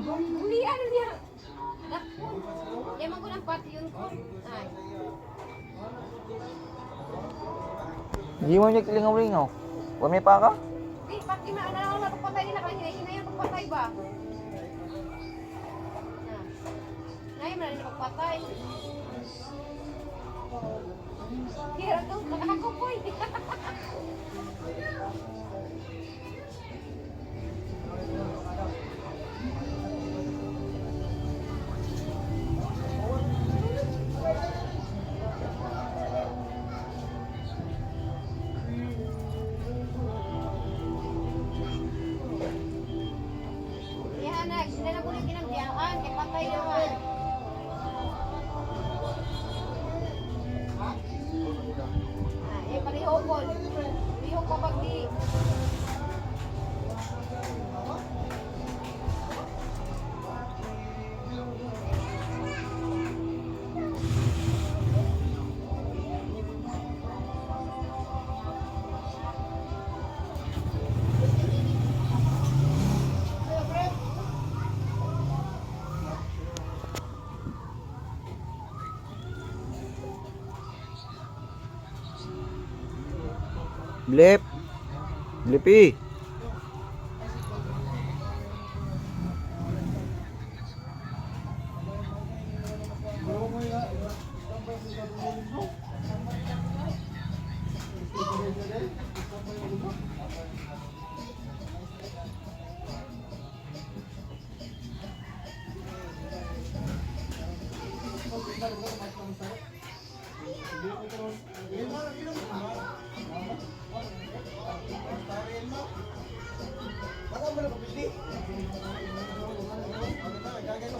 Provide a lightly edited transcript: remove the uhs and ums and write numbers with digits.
Hindi, ano niya? Yaman ko ng pati yun ko. Ay. Hindi mo niya kilingaw-lingaw. Huwag may paka? Di, pati na lang na pagpatay nila kanina. Hinay yung pagpatay ba? Ngayon na rin pagpatay. Hirap to, nakakakupoy. Sila na po yung kinanggiaan, kaya patay naman. Pareho po. Pareho ko pag di. Blip. Blippy. Baka mo na pabili.